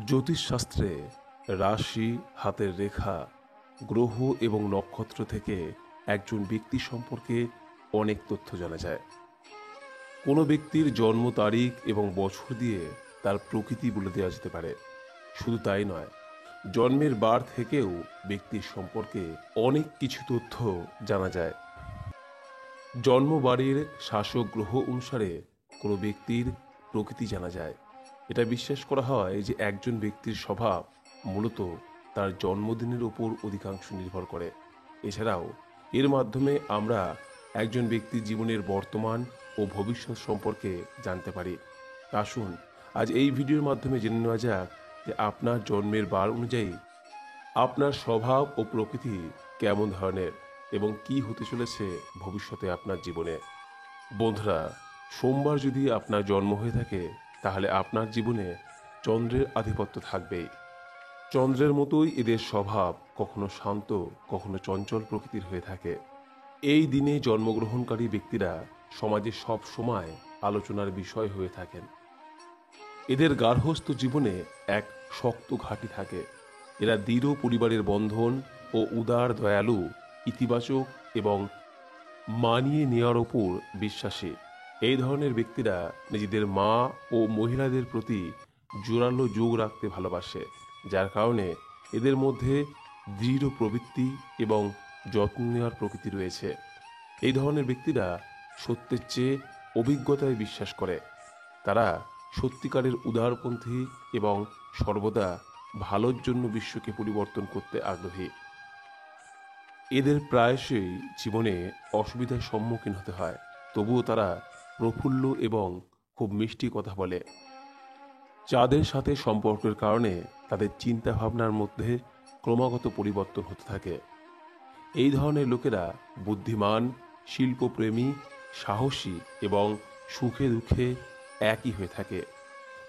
জ্যোতিষশাস্ত্রে রাশি, হাতের রেখা, গ্রহ এবং নক্ষত্র থেকে একজন ব্যক্তি সম্পর্কে অনেক তথ্য জানা যায়। কোনো ব্যক্তির জন্ম তারিখ এবং বছর দিয়ে তার প্রকৃতি বলে দেওয়া যেতে পারে। শুধু তাই নয়, জন্মের বার থেকেও ব্যক্তির সম্পর্কে অনেক কিছু তথ্য জানা যায়। জন্মবাড়ির শাসক গ্রহ অনুসারে কোনো ব্যক্তির প্রকৃতি জানা যায়। এটা বিশ্বাস করা হয় যে একজন ব্যক্তির স্বভাব মূলত তার জন্মদিনের উপর অধিকাংশ নির্ভর করে। এছাড়াও এর মাধ্যমে আমরা একজন ব্যক্তির জীবনের বর্তমান ও ভবিষ্যৎ সম্পর্কে জানতে পারি। আসুন আজ এই ভিডিওর মাধ্যমে জেনে নেওয়া যাক যে আপনার জন্মের বার অনুযায়ী আপনার স্বভাব ও প্রকৃতি কেমন ধরনের এবং কি হতে চলেছে ভবিষ্যতে আপনার জীবনে। বন্ধুরা, সোমবার যদি আপনার জন্ম হয়ে থাকে তাহলে আপনার জীবনে চন্দ্রের আধিপত্য থাকবেই। চন্দ্রের মতোই এদের স্বভাব কখনো শান্ত, কখনো চঞ্চল প্রকৃতির হয়ে থাকে। এই দিনে জন্মগ্রহণকারী ব্যক্তিরা সমাজে সব সময় আলোচনার বিষয় হয়ে থাকেন। এদের গার্হস্থ্য জীবনে এক শক্ত ঘাঁটি থাকে। এরা দৃঢ় পরিবারের বন্ধন ও উদার, দয়ালু, ইতিবাচক এবং মানিয়ে নেওয়ার ওপর বিশ্বাসী। এই ধরনের ব্যক্তিরা নিজেদের মা ও মহিলাদের প্রতি জোরালো যোগ রাখতে ভালোবাসে, যার কারণে এদের মধ্যে দৃঢ় প্রবৃত্তি এবং যত্ন নেওয়ার প্রকৃতি রয়েছে। এই ধরনের ব্যক্তিরা সত্যের চেয়ে অভিজ্ঞতায় বিশ্বাস করে। তারা সত্যিকারের উদারপন্থী এবং সর্বদা ভালোর জন্য বিশ্বকে পরিবর্তন করতে আগ্রহী। এদের প্রায়শই জীবনে অসুবিধার সম্মুখীন হতে হয়, তবুও তারা প্রফুল্ল এবং খুব মিষ্টি কথা বলে। যাদের সাথে সম্পর্কের কারণে তাদের চিন্তা ভাবনার মধ্যে ক্রমাগত পরিবর্তন হতে থাকে। এই ধরনের লোকেরা বুদ্ধিমান, শিল্পপ্রেমী, সাহসী এবং সুখে দুঃখে একই হয়ে থাকে।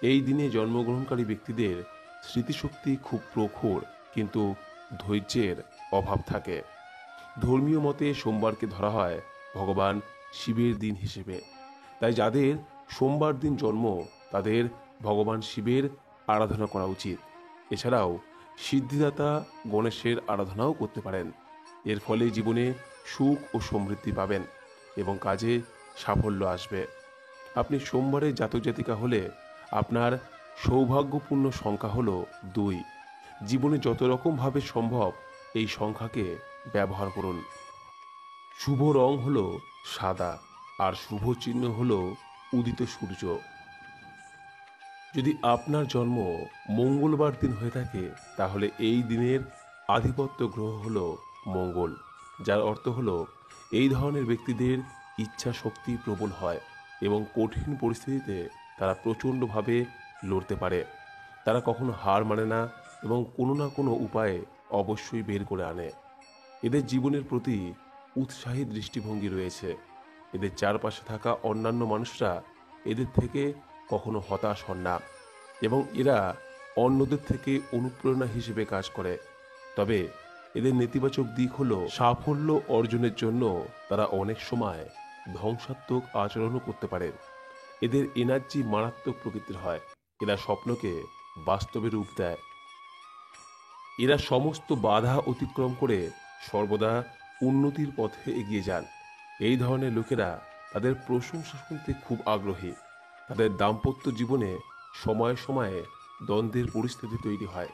এই দিনে জন্মগ্রহণকারী ব্যক্তিদের স্মৃতিশক্তি খুব প্রখর, কিন্তু ধৈর্যের অভাব থাকে। ধর্মীয় মতে সোমবারকে ধরা হয় ভগবান শিবের দিন হিসেবে। তাই যাদের সোমবার দিন জন্ম তাদের ভগবান শিবের আরাধনা করা উচিত। এছাড়াও সিদ্ধিদাতা গণেশের আরাধনাও করতে পারেন। এর ফলে জীবনে সুখ ও সমৃদ্ধি পাবেন এবং কাজে সাফল্য আসবে। আপনি সোমবারের জাতক জাতিকা হলে আপনার সৌভাগ্যপূর্ণ সংখ্যা হলো 2। জীবনে যত রকমভাবে সম্ভব এই সংখ্যাকে ব্যবহার করুন। শুভ রং হলো সাদা আর শুভ চিহ্ন হলো উদিত সূর্য। যদি আপনার জন্ম মঙ্গলবার দিন হয়ে থাকে তাহলে এই দিনের আধিপত্য গ্রহ হলো মঙ্গল, যার অর্থ হলো এই ধরনের ব্যক্তিদের ইচ্ছা শক্তি প্রবল হয় এবং কঠিন পরিস্থিতিতে তারা প্রচণ্ডভাবে লড়তে পারে। তারা কখনো হার মানে না এবং কোনো না কোনো উপায়ে অবশ্যই বের করে আনে। এদের জীবনের প্রতি উৎসাহী দৃষ্টিভঙ্গি রয়েছে। এদের চারপাশে থাকা অন্যান্য মানুষরা এদের থেকে কখনো হতাশ হন না এবং এরা অন্যদের থেকে অনুপ্রেরণা হিসেবে কাজ করে। তবে এদের নেতিবাচক দিক হলো সাফল্য অর্জনের জন্য তারা অনেক সময় ধ্বংসাত্মক আচরণও করতে পারে। এদের এনার্জি মারাত্মক প্রকৃতির হয়। এরা স্বপ্নকে বাস্তবে রূপ দেয়। এরা সমস্ত বাধা অতিক্রম করে সর্বদা উন্নতির পথে এগিয়ে যান। এই ধরনের লোকেরা তাদের প্রশংসা শুনতে খুব আগ্রহী। তাদের দাম্পত্য জীবনে সময়ে সময়ে দ্বন্দ্বের পরিস্থিতি তৈরি হয়।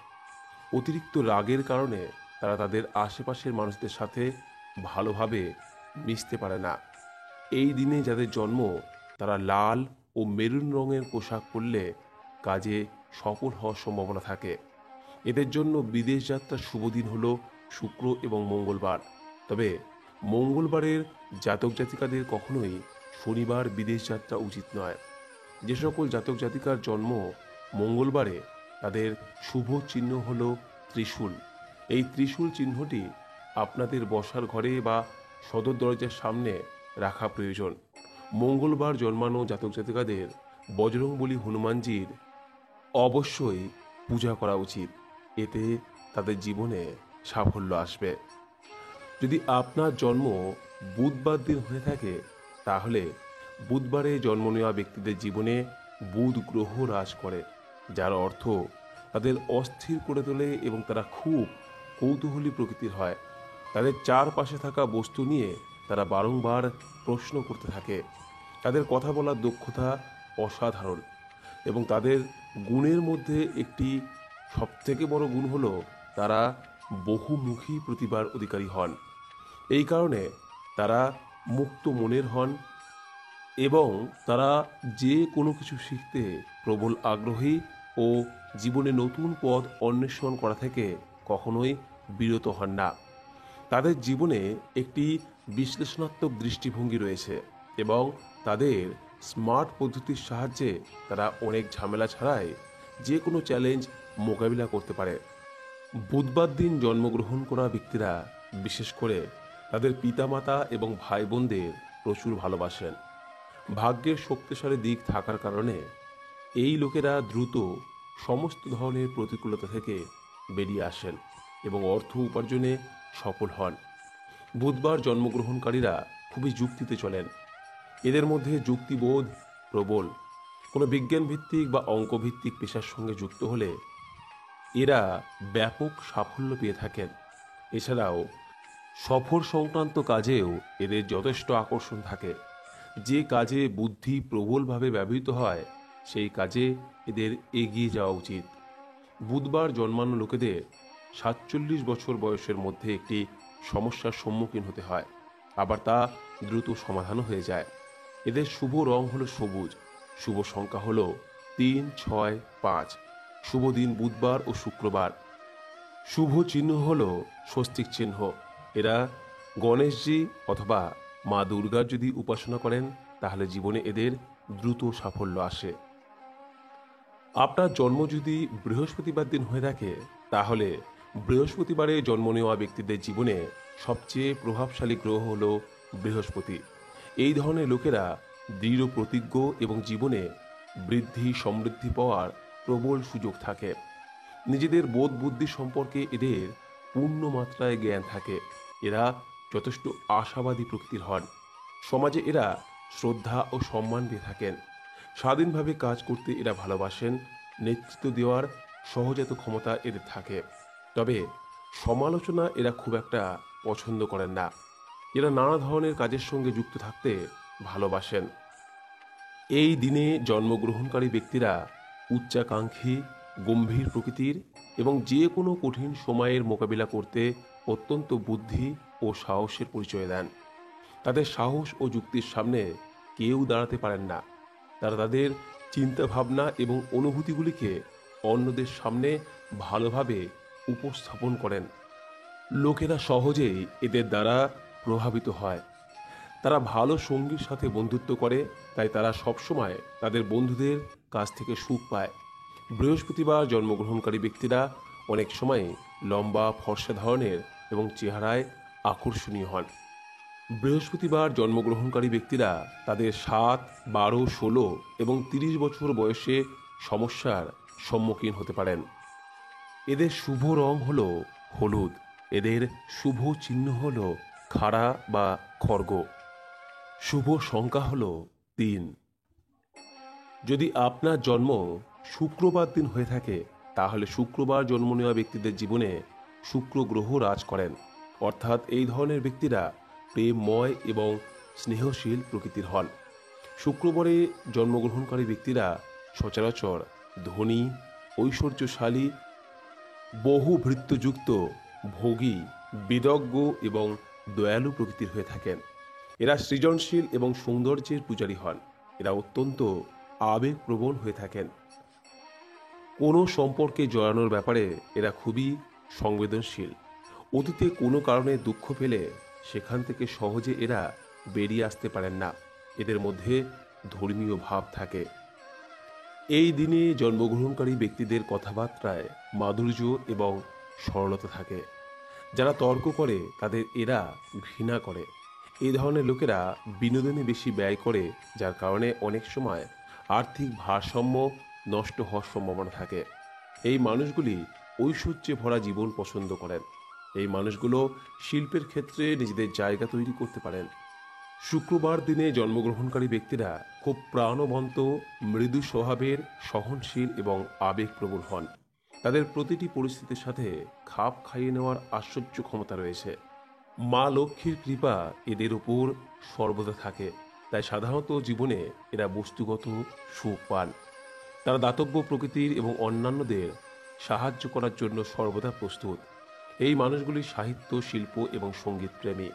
অতিরিক্ত রাগের কারণে তারা তাদের আশেপাশের মানুষদের সাথে ভালোভাবে মিশতে পারে না। এই দিনে যাদের জন্ম তারা লাল ও মেরুন রঙের পোশাক পরলে কাজে সফল হওয়ার সম্ভাবনা থাকে। এদের জন্য বিদেশ যাত্রার শুভ দিন হলো শুক্র এবং মঙ্গলবার। তবে মঙ্গলবারের জাতক জাতিকাদের কখনোই শনিবার বিদেশ যাত্রা উচিত নয়। যে সকল জাতক জাতিকার জন্ম মঙ্গলবারে তাদের শুভ চিহ্ন হলো ত্রিশূল। এই ত্রিশূল চিহ্নটি আপনাদের বসার ঘরে বা সদর দরজার সামনে রাখা প্রয়োজন। মঙ্গলবার জন্মানো জাতক জাতিকাদের বজরংবলী হনুমানজির অবশ্যই পূজা করা উচিত। এতে তাদের জীবনে সাফল্য আসবে। যদি আপনার জন্ম বুধবার দিন হয়ে থাকে তাহলে বুধবারে জন্ম নেওয়া ব্যক্তিদের জীবনে বুধ গ্রহ রাজ করে, যার অর্থ তাদের অস্থির করে তোলে এবং তারা খুব কৌতূহলী প্রকৃতির হয়। তাদের চারপাশে থাকা বস্তু নিয়ে তারা বারংবার প্রশ্ন করতে থাকে। তাদের কথা বলার দক্ষতা অসাধারণ এবং তাদের গুণের মধ্যে একটি সবথেকে বড় গুণ হলো তারা বহুমুখী প্রতিভার অধিকারী হন। এই কারণে তারা মুক্ত মনের হন এবং তারা যে কোনো কিছু শিখতে প্রবল আগ্রহী ও জীবনে নতুন পথ অন্বেষণ করা থেকে কখনোই বিরত হন না। তাদের জীবনে একটি বিশ্লেষণাত্মক দৃষ্টিভঙ্গি রয়েছে এবং তাদের স্মার্ট পদ্ধতির সাহায্যে তারা অনেক ঝামেলা ছাড়াই যে কোনো চ্যালেঞ্জ মোকাবিলা করতে পারে। বুধবার দিন জন্মগ্রহণ করা ব্যক্তিরা বিশেষ করে তাদের পিতামাতা এবং ভাই বোনদের প্রচুর ভালোবাসেন। ভাগ্যের শক্তিশালী দিক থাকার কারণে এই লোকেরা দ্রুত সমস্ত ধরনের প্রতিকূলতা থেকে বেরিয়ে আসেন এবং অর্থ উপার্জনে সফল হন। বুধবার জন্মগ্রহণকারীরা খুবই যুক্তিতে চলেন। এদের মধ্যে যুক্তিবোধ প্রবল। কোনো বিজ্ঞানভিত্তিক বা অঙ্কভিত্তিক পেশার সঙ্গে যুক্ত হলে এরা ব্যাপক সাফল্য পেয়ে থাকেন। এছাড়াও সফর সংক্রান্ত কাজেও এদের যথেষ্ট আকর্ষণ থাকে। যে কাজে বুদ্ধি প্রবলভাবে ব্যবহৃত হয় সেই কাজে এদের এগিয়ে যাওয়া উচিত। বুধবার জন্মানো লোকেদের ৪৭ বছর বয়সের মধ্যে একটি সমস্যার সম্মুখীন হতে হয়, আবার তা দ্রুত সমাধানও হয়ে যায়। এদের শুভ রং হলো সবুজ, শুভ সংখ্যা হলো ৩, ৬, ৫। শুভ দিন বুধবার ও শুক্রবার। শুভ চিহ্ন হলো স্বস্তিক চিহ্ন। এরা গণেশজি অথবা মা দুর্গার যদি উপাসনা করেন তাহলে জীবনে এদের দ্রুত সাফল্য আসে। আপনার জন্ম যদি বৃহস্পতিবার দিন হয়ে থাকে তাহলে বৃহস্পতিবারে জন্ম নেওয়া ব্যক্তিদের জীবনে সবচেয়ে প্রভাবশালী গ্রহ হল বৃহস্পতি। এই ধরনের লোকেরা দৃঢ় প্রতিজ্ঞ এবং জীবনে বৃদ্ধি সমৃদ্ধি পাওয়ার প্রবল সুযোগ থাকে। নিজেদের বোধ বুদ্ধি সম্পর্কে এদের পূর্ণ মাত্রায় জ্ঞান থাকে। এরা যথেষ্ট আশাবাদী প্রকৃতির হন। সমাজে এরা শ্রদ্ধা ও সম্মান পেয়ে থাকেন। স্বাধীনভাবে কাজ করতে এরা ভালোবাসেন। নেতৃত্ব দেওয়ার সহজাত ক্ষমতা এদের থাকে, তবে সমালোচনা এরা খুব একটা পছন্দ করেন না। এরা নানা ধরনের কাজের সঙ্গে যুক্ত থাকতে ভালোবাসেন। এই দিনে জন্মগ্রহণকারী ব্যক্তিরা উচ্চাকাঙ্ক্ষী, গম্ভীর প্রকৃতির এবং যে কোনো কঠিন সময়ের মোকাবিলা করতে অত্যন্ত বুদ্ধি ও সাহসের পরিচয় দেন। তাদের সাহস ও যুক্তির সামনে কেউ দাঁড়াতে পারেন না। তারা তাদের চিন্তাভাবনা এবং অনুভূতিগুলিকে অন্যদের সামনে ভালোভাবে উপস্থাপন করেন। লোকেরা সহজেই এদের দ্বারা প্রভাবিত হয়। তারা ভালো সঙ্গীর সাথে বন্ধুত্ব করে, তাই তারা সবসময় তাদের বন্ধুদের কাছ থেকে সুখ পায়। বৃহস্পতিবার জন্মগ্রহণকারী ব্যক্তিরা অনেক সময় লম্বা ফর্সা ধরনের এবং চেহারায় আকর্ষণীয় হন। বৃহস্পতিবার জন্মগ্রহণকারী ব্যক্তিরা তাদের ৭, ১২, ১৬ এবং ৩০ বছর বয়সে সমস্যার সম্মুখীন হতে পারেন। এদের শুভ রং হল হলুদ। এদের শুভ চিহ্ন হল খাড়া বা খড়গ। শুভ সংখ্যা হল ৩। যদি আপনার জন্ম শুক্রবার দিন হয়ে থাকে তাহলে শুক্রবার জন্ম নেওয়া ব্যক্তিদের জীবনে শুক্র গ্রহ রাজ করেন, অর্থাৎ এই ধরনের ব্যক্তিরা প্রেমময় এবং স্নেহশীল প্রকৃতির হন। শুক্রবারে জন্মগ্রহণকারী ব্যক্তিরা সচরাচর ধনী, ঐশ্বর্যশালী, বহুভৃত্যযুক্ত, ভোগী, বিদগ্ধ এবং দয়ালু প্রকৃতির হয়ে থাকেন। এরা সৃজনশীল এবং সৌন্দর্যের পূজারী হন। এরা অত্যন্ত আবেগপ্রবণ হয়ে থাকেন। কোনো সম্পর্কে জড়ানোর ব্যাপারে এরা খুবই সংবেদনশীল। অতীতে কোনো কারণে দুঃখ পেলে সেখান থেকে সহজে এরা বেরিয়ে আসতে পারেন না। এদের মধ্যে ধর্মীয় ভাব থাকে। এই দিনে জন্মগ্রহণকারী ব্যক্তিদের কথাবার্তায় মাধুর্য এবং সরলতা থাকে। যারা তর্ক করে তাদের এরা ঘৃণা করে। এই ধরনের লোকেরা বিনোদনে বেশি ব্যয় করে, যার কারণে অনেক সময় আর্থিক ভারসাম্য নষ্ট হওয়ার সম্ভাবনা থাকে। এই মানুষগুলি ঐশ্বর্যে ভরা জীবন পছন্দ করেন। এই মানুষগুলো শিল্পের ক্ষেত্রে নিজেদের জায়গা তৈরি করতে পারেন। শুক্রবার দিনে জন্মগ্রহণকারী ব্যক্তিরা খুব প্রাণবন্ত, মৃদু স্বভাবের, সহনশীল এবং আবেগপ্রবণ হন। তাদের প্রতিটি পরিস্থিতির সাথে খাপ খাইয়ে নেওয়ার আশ্চর্য ক্ষমতা রয়েছে। মা লক্ষ্মীর কৃপা এদের উপর সর্বদা থাকে, তাই সাধারণত জীবনে এরা বস্তুগত সুখ পান। তারা দাতব্য প্রকৃতির এবং অন্যান্যদের সাহায্য করার জন্য সর্বদা প্রস্তুত। এই মানুষগুলি সাহিত্য, শিল্প এবং সঙ্গীত প্রেমী।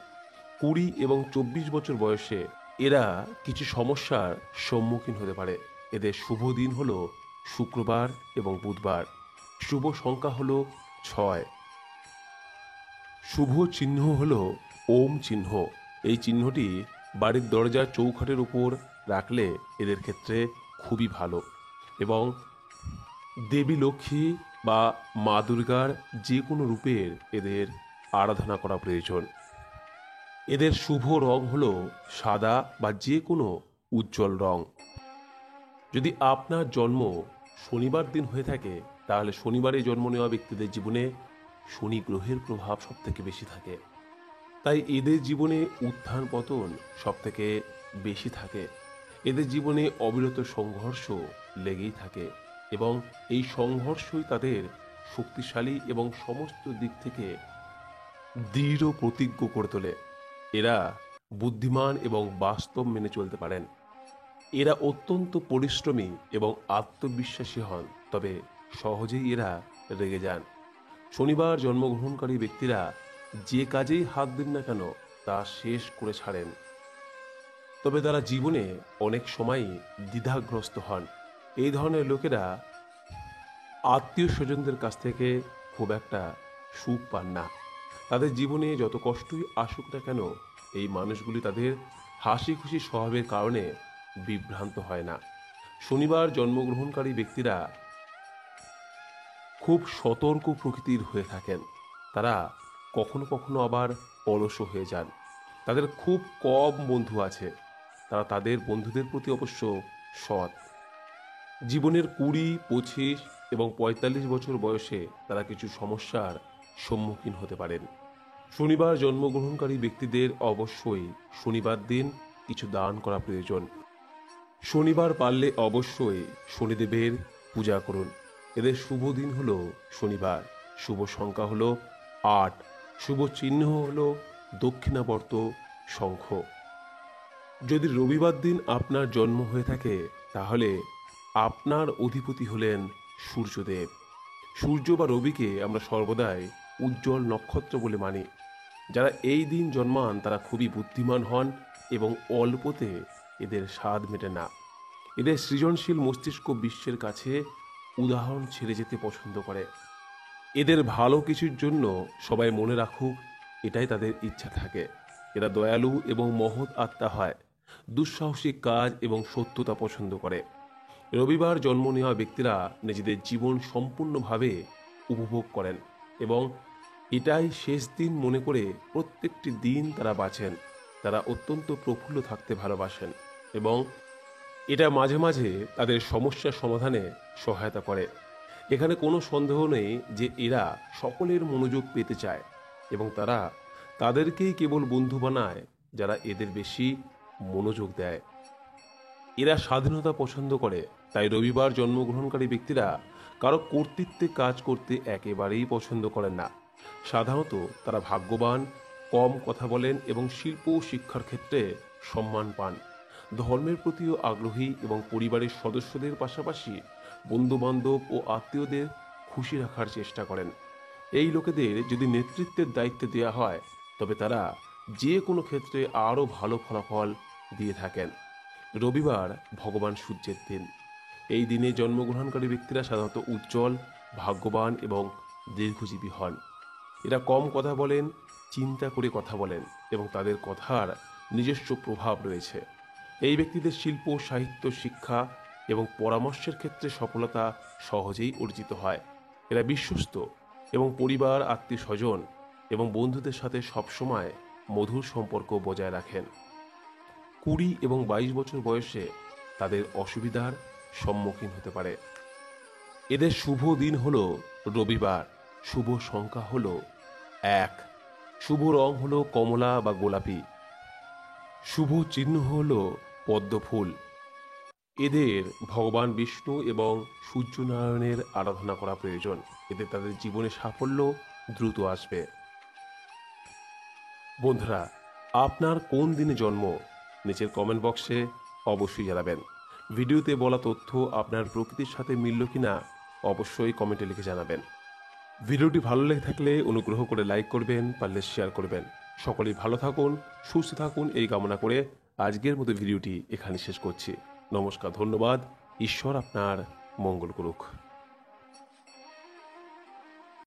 20 এবং 24 বছর বয়সে এরা কিছু সমস্যার সম্মুখীন হতে পারে। এদের শুভ দিন হলো শুক্রবার এবং বুধবার। শুভ সংখ্যা হলো 6। শুভ চিহ্ন হলো ওম চিহ্ন। এই চিহ্নটি বাড়ির দরজার চৌখাটের উপর রাখলে এদের ক্ষেত্রে খুবই ভালো। এবং দেবী লক্ষ্মী বা মা দুর্গার যে কোনো রূপের এদের আরাধনা করা প্রয়োজন। এদের শুভ রং হলো সাদা বা যে কোনো উজ্জ্বল রং। যদি আপনার জন্ম শনিবার দিন হয়ে থাকে, তাহলে শনিবারে জন্ম নেওয়া ব্যক্তিদের জীবনে শনি গ্রহের প্রভাব সবথেকে বেশি থাকে। তাই এদের জীবনে উত্থান পতন সবথেকে বেশি থাকে। এদের জীবনে অবিরত সংঘর্ষ লেগেই থাকে এবং এই সংঘর্ষই তাদের শক্তিশালী এবং সমস্ত দিক থেকে দৃঢ় প্রতিজ্ঞ করে তোলে। এরা বুদ্ধিমান এবং বাস্তব মেনে চলতে পারেন। এরা অত্যন্ত পরিশ্রমী এবং আত্মবিশ্বাসী হন, তবে সহজেই এরা রেগে যান। শনিবার জন্মগ্রহণকারী ব্যক্তিরা যে কাজেই হাত দিন না কেন তা শেষ করে ছাড়েন। তবে তারা জীবনে অনেক সময়ই দ্বিধাগ্রস্ত হন। এই ধরনের লোকেরা আত্মীয় স্বজনদের কাছ থেকে খুব একটা সুখ পান না। তাদের জীবনে যত কষ্টই আসুক না কেন, এই মানুষগুলি তাদের হাসি খুশি স্বভাবের কারণে বিভ্রান্ত হয় না। শনিবার জন্মগ্রহণকারী ব্যক্তিরা খুব সতর্ক প্রকৃতির হয়ে থাকেন। তারা কখনো কখনো আবার অলসও হয়ে যান। তাদের খুব কম বন্ধু আছে। তারা তাদের বন্ধুদের প্রতি অবশ্য সৎ। জীবনের 20, 25 এবং 45 বছর বয়সে তারা কিছু সমস্যার সম্মুখীন হতে পারেন। শনিবার জন্মগ্রহণকারী ব্যক্তিদের অবশ্যই শনিবার দিন কিছু দান করা প্রয়োজন। শনিবার পারলে অবশ্যই শনিদেবের পূজা করুন। এদের শুভ দিন হলো শনিবার। শুভ সংখ্যা হলো 8। শুভ চিহ্ন হলো দক্ষিণাবর্ত শঙ্খ। যদি রবিবার দিন আপনার জন্ম হয়ে থাকে, তাহলে আপনার অধিপতি হলেন সূর্যদেব। সূর্য বা রবিকে আমরা সর্বদাই উজ্জ্বল নক্ষত্র বলে মানি। যারা এই দিন জন্মান তারা খুবই বুদ্ধিমান হন এবং অল্পতে এদের স্বাদ মেটে না। এদের সৃজনশীল মস্তিষ্ক বিশ্বের কাছে উদাহরণ ছেড়ে যেতে পছন্দ করে। এদের ভালো কিছুর জন্য সবাই মনে রাখুক, এটাই তাদের ইচ্ছা থাকে। এরা দয়ালু এবং মহৎ আত্মা হয়। দুঃসাহসিক কাজ এবং সত্যতা পছন্দ করে। রবিবার জন্ম নেওয়া ব্যক্তিরা নিজেদের জীবন সম্পূর্ণভাবে উপভোগ করেন এবং এটাই শেষ দিন মনে করে প্রত্যেকটি দিন তারা বাঁচেন। তারা অত্যন্ত প্রফুল্ল থাকতে ভালোবাসেন এবং এটা মাঝে মাঝে তাদের সমস্যার সমাধানে সহায়তা করে। এখানে কোনো সন্দেহ নেই যে এরা সকলের মনোযোগ পেতে চায় এবং তারা তাদেরকেই কেবল বন্ধু বানায় যারা এদের বেশি মনোযোগ দেয়। এরা স্বাধীনতা পছন্দ করে, তাই রবিবার জন্মগ্রহণকারী ব্যক্তিরা কারো কর্তৃত্বে কাজ করতে একেবারেই পছন্দ করেন না। সাধারণত তারা ভাগ্যবান, কম কথা বলেন এবং শিল্প ও শিক্ষার ক্ষেত্রে সম্মান পান। ধর্মের প্রতিও আগ্রহী এবং পরিবারের সদস্যদের পাশাপাশি বন্ধুবান্ধব ও আত্মীয়দের খুশি রাখার চেষ্টা করেন। এই লোকেদের যদি নেতৃত্বের দায়িত্ব দেওয়া হয়, তবে তারা যে কোনো ক্ষেত্রে আরও ভালো ফলাফল দিয়ে থাকেন। রবিবার ভগবান সূর্যের দিন। এই দিনে জন্মগ্রহণকারী ব্যক্তিরা সাধারণত উজ্জ্বল, ভাগ্যবান এবং দীর্ঘজীবী হন। এরা কম কথা বলেন, চিন্তা করে কথা বলেন এবং তাদের কথার নিজস্ব প্রভাব রয়েছে। এই ব্যক্তিদের শিল্প, সাহিত্য, শিক্ষা এবং পরামর্শের ক্ষেত্রে সফলতা সহজেই অর্জিত হয়। এরা বিশ্বস্ত এবং পরিবার, আত্মীয় স্বজন এবং বন্ধুদের সাথে সবসময় মধুর সম্পর্ক বজায় রাখেন। 20 এবং 22 বছর বয়সে তাদের অসুবিধার সম্মুখীন হতে পারে। এদের শুভ দিন হলো রবিবার। শুভ সংখ্যা হলো 1। শুভ রং হলো কমলা বা গোলাপি। শুভ চিহ্ন হলো পদ্ম ফুল। এদের ভগবান বিষ্ণু এবং সূর্যনারায়ণের আরাধনা করা প্রয়োজন। এতে তাদের জীবনে সাফল্য দ্রুত আসবে। বন্ধুরা, আপনার কোন দিনে জন্ম নিচের কমেন্ট বক্সে অবশ্যই জানাবেন। ভিডিওতে বলা তথ্য আপনার প্রকৃতির সাথে মিলল কিনা অবশ্যই কমেন্টে লিখে জানাবেন। ভিডিওটি ভালো লেগে থাকলে অনুগ্রহ করে লাইক করবেন, পারলে শেয়ার করবেন। সকলেই ভালো থাকুন, সুস্থ থাকুন এই কামনা করে আজকের মতো ভিডিওটি এখানে শেষ করছি। নমস্কার, ধন্যবাদ। ঈশ্বর আপনার মঙ্গল করুক।